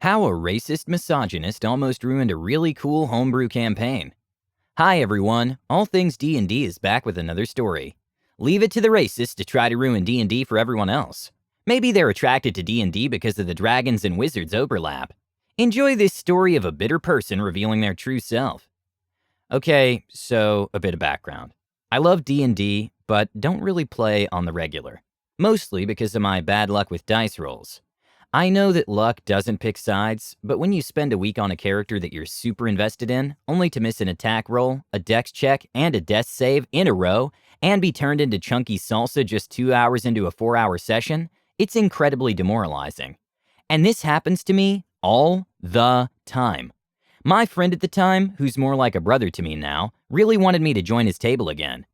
How a racist misogynist almost ruined a really cool homebrew campaign. Hi everyone, All Things D&D is back with another story. Leave it to the racists to try to ruin D&D for everyone else. Maybe they're attracted to D&D because of the dragons and wizards overlap. Enjoy this story of a bitter person revealing their true self. Okay, so a bit of background. I love D&D, but don't really play on the regular. Mostly because of my bad luck with dice rolls. I know that luck doesn't pick sides, but when you spend a week on a character that you're super invested in, only to miss an attack roll, a dex check, and a death save in a row, and be turned into chunky salsa just 2 hours into a 4-hour session, it's incredibly demoralizing. And this happens to me all the time. My friend at the time, who's more like a brother to me now, really wanted me to join his table again.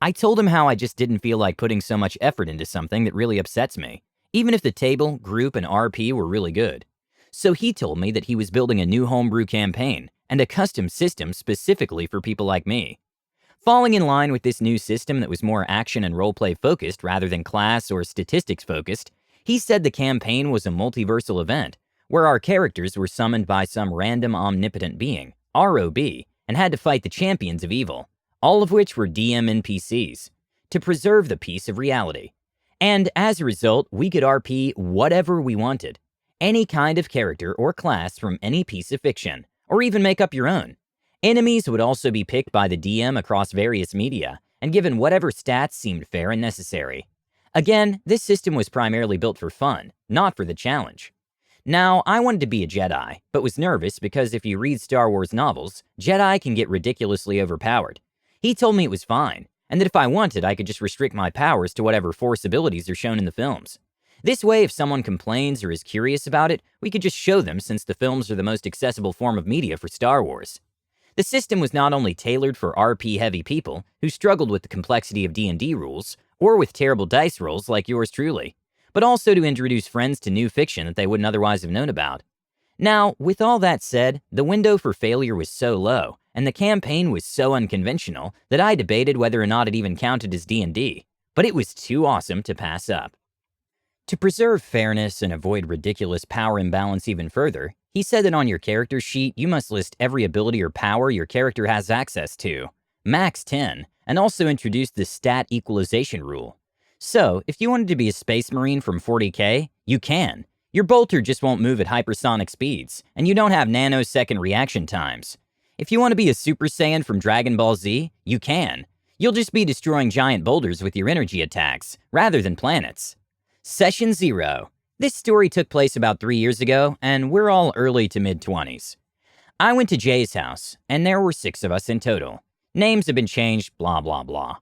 I told him how I just didn't feel like putting so much effort into something that really upsets me, even if the table, group, and RP were really good. So he told me that he was building a new homebrew campaign and a custom system specifically for people like me. Falling in line with this new system that was more action and roleplay focused rather than class or statistics focused, he said the campaign was a multiversal event where our characters were summoned by some random omnipotent being, ROB, and had to fight the champions of evil, all of which were DM NPCs, to preserve the peace of reality. And as a result, we could RP whatever we wanted, any kind of character or class from any piece of fiction, or even make up your own. Enemies would also be picked by the DM across various media, and given whatever stats seemed fair and necessary. Again, this system was primarily built for fun, not for the challenge. Now, I wanted to be a Jedi, but was nervous because if you read Star Wars novels, Jedi can get ridiculously overpowered. He told me it was fine, and that if I wanted, I could just restrict my powers to whatever Force abilities are shown in the films. This way, if someone complains or is curious about it, we could just show them since the films are the most accessible form of media for Star Wars. The system was not only tailored for RP-heavy people who struggled with the complexity of D&D rules, or with terrible dice rolls like yours truly, but also to introduce friends to new fiction that they wouldn't otherwise have known about. Now, with all that said, the window for failure was so low, and the campaign was so unconventional that I debated whether or not it even counted as D&D, but it was too awesome to pass up. To preserve fairness and avoid ridiculous power imbalance even further, he said that on your character sheet you must list every ability or power your character has access to, max 10, and also introduced the stat equalization rule. So, if you wanted to be a space marine from 40k, you can. Your bolter just won't move at hypersonic speeds, and you don't have nanosecond reaction times. If you want to be a Super Saiyan from Dragon Ball Z, you can. You'll just be destroying giant boulders with your energy attacks, rather than planets. Session 0. This story took place about 3 years ago, and we're all early to mid-20s. I went to Jay's house, and there were 6 of us in total. Names have been changed, blah blah blah.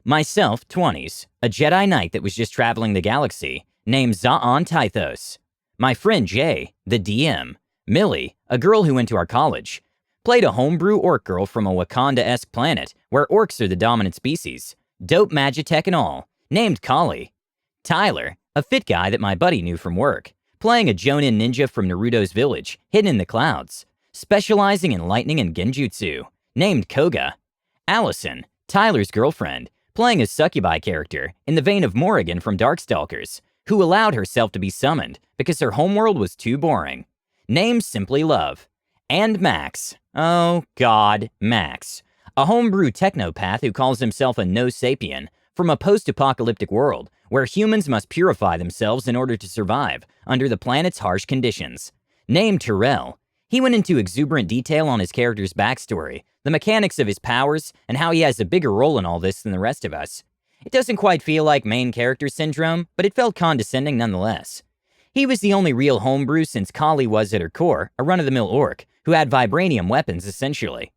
Myself, 20s, a Jedi Knight that was just traveling the galaxy, named Za'an Tythos. My friend Jay, the DM. Millie, a girl who went to our college. Played a homebrew orc girl from a Wakanda-esque planet, where orcs are the dominant species. Dope magitech and all. Named Kali. Tyler, a fit guy that my buddy knew from work. Playing a Jonin ninja from Naruto's village, hidden in the clouds. Specializing in lightning and genjutsu. Named Koga. Allison, Tyler's girlfriend. Playing a succubi character, in the vein of Morrigan from Darkstalkers, who allowed herself to be summoned because her homeworld was too boring. Named simply Love. And Max. Oh god, Max. A homebrew technopath who calls himself a no-sapien from a post-apocalyptic world where humans must purify themselves in order to survive under the planet's harsh conditions. Named Terrell. He went into exuberant detail on his character's backstory, the mechanics of his powers, and how he has a bigger role in all this than the rest of us. It doesn't quite feel like main character syndrome, but it felt condescending nonetheless. He was the only real homebrew since Kali was at her core a run-of-the-mill orc, who had vibranium weapons essentially.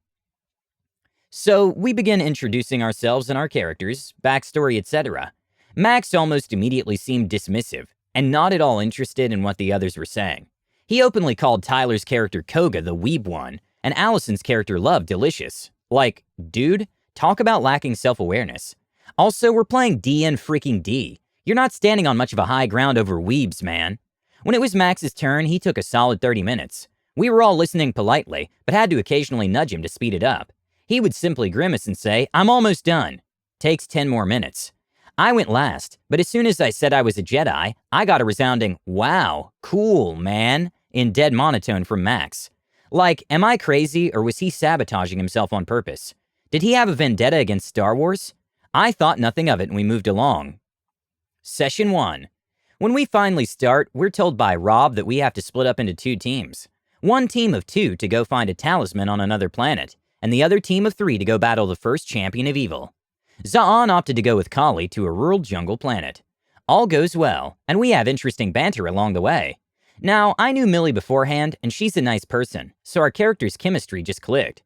So we begin introducing ourselves and our characters, backstory, etc. Max almost immediately seemed dismissive, and not at all interested in what the others were saying. He openly called Tyler's character Koga the weeb one, and Allison's character Love delicious. Like, dude, talk about lacking self-awareness. Also, we're playing D&D. You're not standing on much of a high ground over weebs, man. When it was Max's turn, he took a solid 30 minutes. We were all listening politely, but had to occasionally nudge him to speed it up. He would simply grimace and say, "I'm almost done." Takes 10 more minutes. I went last, but as soon as I said I was a Jedi, I got a resounding, "Wow, cool, man," in dead monotone from Max. Like, am I crazy or was he sabotaging himself on purpose? Did he have a vendetta against Star Wars? I thought nothing of it and we moved along. Session 1. When we finally start, we're told by Rob that we have to split up into 2 teams. One team of 2 to go find a talisman on another planet, and the other team of 3 to go battle the first champion of evil. Za'an opted to go with Kali to a rural jungle planet. All goes well, and we have interesting banter along the way. Now, I knew Millie beforehand, and she's a nice person, so our characters' chemistry just clicked.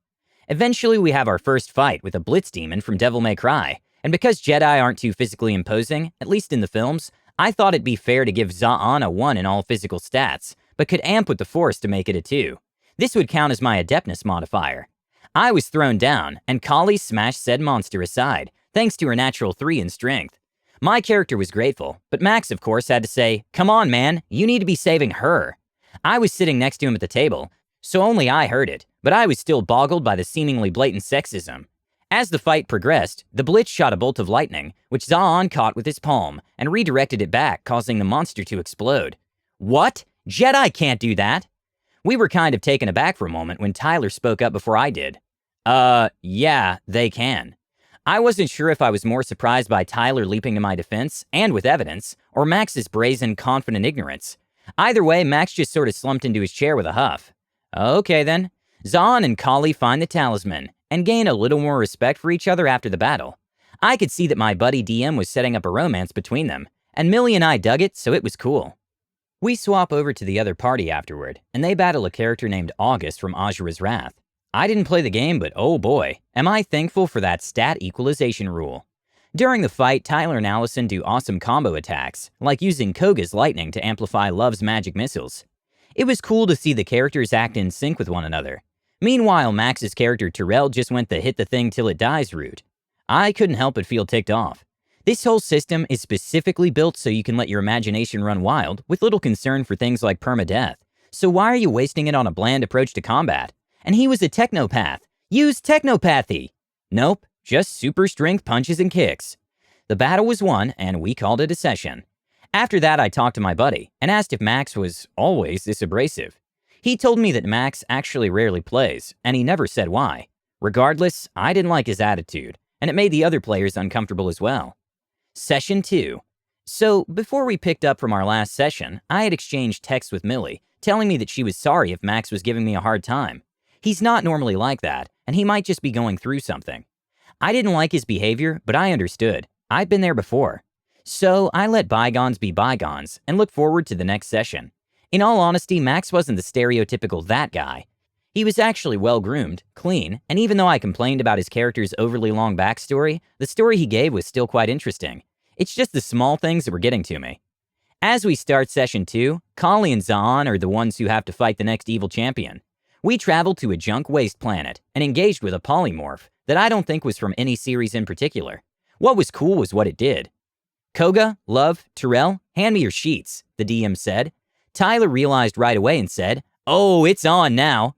Eventually, we have our first fight with a Blitz demon from Devil May Cry, and because Jedi aren't too physically imposing, at least in the films, I thought it'd be fair to give Za'an a 1 in all physical stats, but could amp with the Force to make it a 2. This would count as my Adeptness modifier. I was thrown down, and Kali smashed said monster aside, thanks to her natural 3 in strength. My character was grateful, but Max, of course, had to say, "Come on, man, you need to be saving her." I was sitting next to him at the table, so only I heard it, but I was still boggled by the seemingly blatant sexism. As the fight progressed, the Blitz shot a bolt of lightning, which Za'an caught with his palm, and redirected it back, causing the monster to explode. What? Jedi can't do that! We were kind of taken aback for a moment when Tyler spoke up before I did. Yeah, they can. I wasn't sure if I was more surprised by Tyler leaping to my defense, and with evidence, or Max's brazen, confident ignorance. Either way, Max just sort of slumped into his chair with a huff. Okay then. Za'an and Kali find the talisman, and gain a little more respect for each other after the battle. I could see that my buddy DM was setting up a romance between them, and Millie and I dug it, so it was cool. We swap over to the other party afterward, and they battle a character named August from Azura's Wrath. I didn't play the game, but oh boy, am I thankful for that stat equalization rule. During the fight, Tyler and Allison do awesome combo attacks, like using Koga's lightning to amplify Love's magic missiles. It was cool to see the characters act in sync with one another. Meanwhile, Max's character Terrell just went the hit the thing till it dies route. I couldn't help but feel ticked off. This whole system is specifically built so you can let your imagination run wild with little concern for things like permadeath. So why are you wasting it on a bland approach to combat? And he was a technopath. Use technopathy! Nope, just super strength punches and kicks. The battle was won, and we called it a session. After that, I talked to my buddy and asked if Max was always this abrasive. He told me that Max actually rarely plays, and he never said why. Regardless, I didn't like his attitude, and it made the other players uncomfortable as well. Session 2. So, before we picked up from our last session, I had exchanged texts with Millie, telling me that she was sorry if Max was giving me a hard time. He's not normally like that, and he might just be going through something. I didn't like his behavior, but I understood. I'd been there before. So, I let bygones be bygones, and looked forward to the next session. In all honesty, Max wasn't the stereotypical that guy. He was actually well-groomed, clean, and even though I complained about his character's overly long backstory, the story he gave was still quite interesting. It's just the small things that were getting to me. As we start Session 2, Kali and Za'an are the ones who have to fight the next evil champion. We traveled to a junk waste planet and engaged with a polymorph that I don't think was from any series in particular. What was cool was what it did. Koga, Love, Terrell, hand me your sheets, the DM said. Tyler realized right away and said, "Oh, it's on now."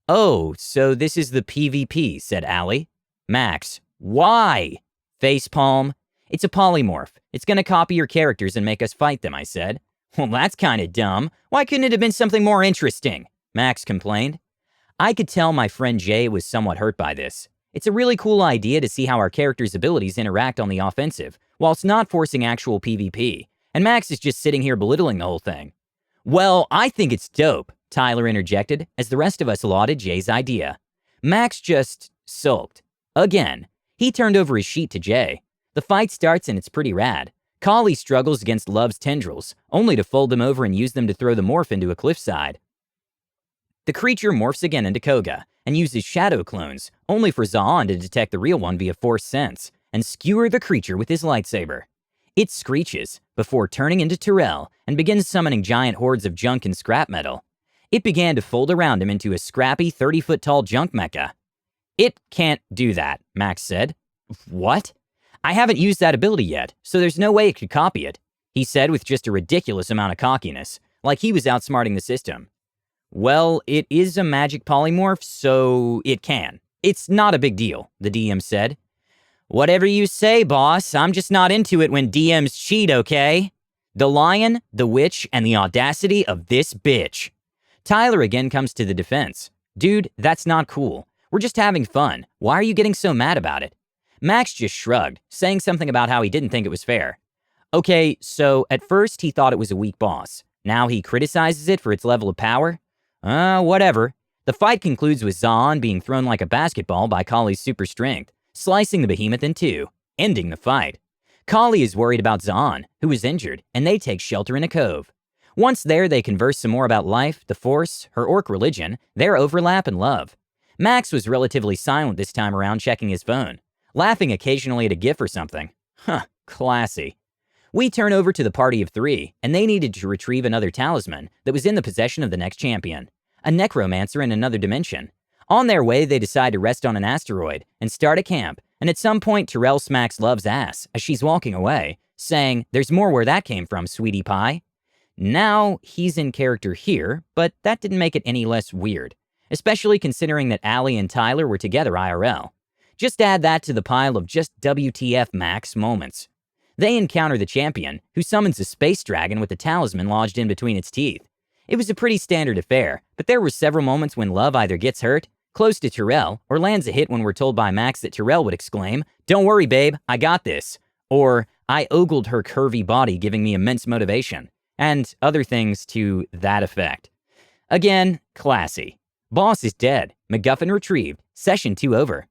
"Oh, so this is the PvP," said Allie. Max, "Why?" Facepalm. "It's a polymorph. It's gonna copy your characters and make us fight them," I said. "Well, that's kinda dumb. Why couldn't it have been something more interesting?" Max complained. I could tell my friend Jay was somewhat hurt by this. It's a really cool idea to see how our characters' abilities interact on the offensive, whilst not forcing actual PvP, and Max is just sitting here belittling the whole thing. "Well, I think it's dope," Tyler interjected, as the rest of us lauded Jay's idea. Max just sulked. Again, he turned over his sheet to Jay. The fight starts and it's pretty rad. Kali struggles against Love's tendrils, only to fold them over and use them to throw the morph into a cliffside. The creature morphs again into Koga, and uses shadow clones, only for Za'an to detect the real one via force sense, and skewer the creature with his lightsaber. It screeches, before turning into Terrell, and begins summoning giant hordes of junk and scrap metal. It began to fold around him into a scrappy 30-foot-tall junk mecha. "It can't do that," Max said. "What?" "I haven't used that ability yet, so there's no way it could copy it," he said with just a ridiculous amount of cockiness, like he was outsmarting the system. "Well, it is a magic polymorph, so it can. It's not a big deal," the DM said. "Whatever you say, boss. I'm just not into it when DMs cheat, okay? The lion, the witch, and the audacity of this bitch." Tyler again comes to the defense. Dude, that's not cool. We're just having fun. Why are you getting so mad about it? Max just shrugged, saying something about how he didn't think it was fair. Okay, so at first he thought it was a weak boss. Now he criticizes it for its level of power? Whatever. The fight concludes with Zahn being thrown like a basketball by Kali's super strength, slicing the behemoth in two, ending the fight. Kali is worried about Zahn, who is injured, and they take shelter in a cove. Once there, they converse some more about life, the Force, her orc religion, their overlap, and love. Max was relatively silent this time around, checking his phone, laughing occasionally at a gif or something. Huh, classy. We turn over to the party of three, and they needed to retrieve another talisman that was in the possession of the next champion, a necromancer in another dimension. On their way, they decide to rest on an asteroid and start a camp, and at some point, Terrell smacks Love's ass as she's walking away, saying, "There's more where that came from, sweetie pie." Now, he's in character here, but that didn't make it any less weird, especially considering that Allie and Tyler were together IRL. Just add that to the pile of just WTF Max moments. They encounter the champion, who summons a space dragon with a talisman lodged in between its teeth. It was a pretty standard affair, but there were several moments when Love either gets hurt, close to Terrell, or lands a hit when we're told by Max that Terrell would exclaim, "Don't worry, babe, I got this," or "I ogled her curvy body, giving me immense motivation," and other things to that effect. Again, classy. Boss is dead, MacGuffin retrieved, session 2 over.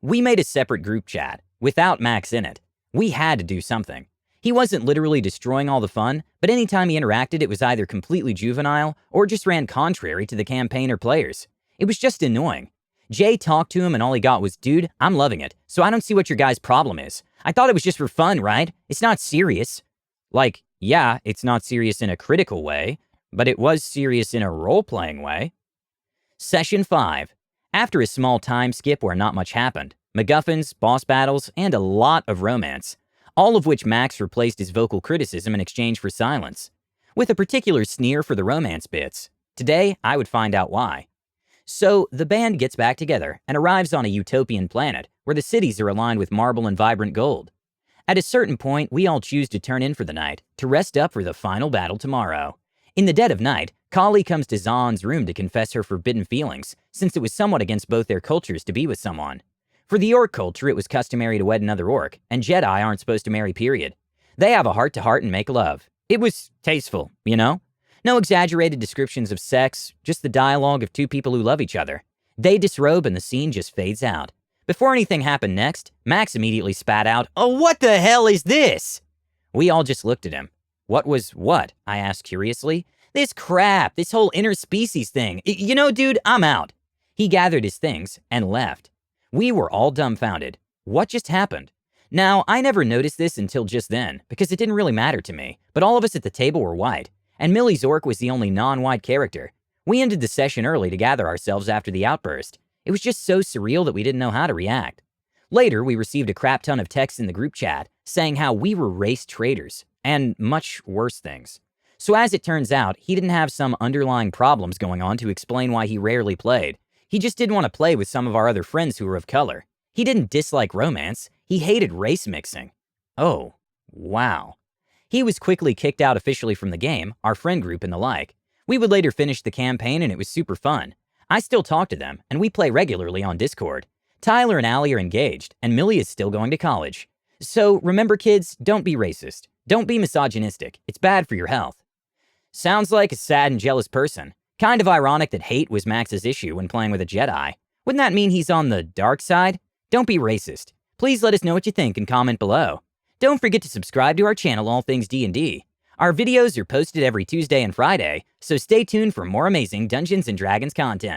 We made a separate group chat, without Max in it. We had to do something. He wasn't literally destroying all the fun, but anytime he interacted, it was either completely juvenile or just ran contrary to the campaign or players. It was just annoying. Jay talked to him and all he got was, "Dude, I'm loving it, so I don't see what your guys' problem is. I thought it was just for fun, right? It's not serious." Like, yeah, it's not serious in a critical way, but it was serious in a role-playing way. Session 5. After a small time skip where not much happened, MacGuffins, boss battles, and a lot of romance, all of which Max replaced his vocal criticism in exchange for silence, with a particular sneer for the romance bits. Today, I would find out why. So, the band gets back together and arrives on a utopian planet where the cities are aligned with marble and vibrant gold. At a certain point, we all choose to turn in for the night, to rest up for the final battle tomorrow. In the dead of night, Kali comes to Zahn's room to confess her forbidden feelings, since it was somewhat against both their cultures to be with someone. For the orc culture, it was customary to wed another orc, and Jedi aren't supposed to marry, period. They have a heart-to-heart and make love. It was tasteful, you know? No exaggerated descriptions of sex, just the dialogue of two people who love each other. They disrobe and the scene just fades out. Before anything happened next, Max immediately spat out, "Oh, what the hell is this?" We all just looked at him. "What was what?" I asked curiously. "This crap, this whole interspecies thing. You know, dude, I'm out." He gathered his things and left. We were all dumbfounded. What just happened? Now, I never noticed this until just then, because it didn't really matter to me, but all of us at the table were white, and Millie's orc was the only non-white character. We ended the session early to gather ourselves after the outburst. It was just so surreal that we didn't know how to react. Later, we received a crap ton of texts in the group chat saying how we were race traitors, and much worse things. So as it turns out, he didn't have some underlying problems going on to explain why he rarely played. He just didn't want to play with some of our other friends who were of color. He didn't dislike romance, he hated race mixing. Oh, wow. He was quickly kicked out officially from the game, our friend group and the like. We would later finish the campaign and it was super fun. I still talk to them, and we play regularly on Discord. Tyler and Allie are engaged, and Millie is still going to college. So remember kids, don't be racist. Don't be misogynistic. It's bad for your health. Sounds like a sad and jealous person. Kind of ironic that hate was Max's issue when playing with a Jedi. Wouldn't that mean he's on the dark side? Don't be racist. Please let us know what you think and comment below. Don't forget to subscribe to our channel, All Things D&D. Our videos are posted every Tuesday and Friday, so stay tuned for more amazing Dungeons & Dragons content.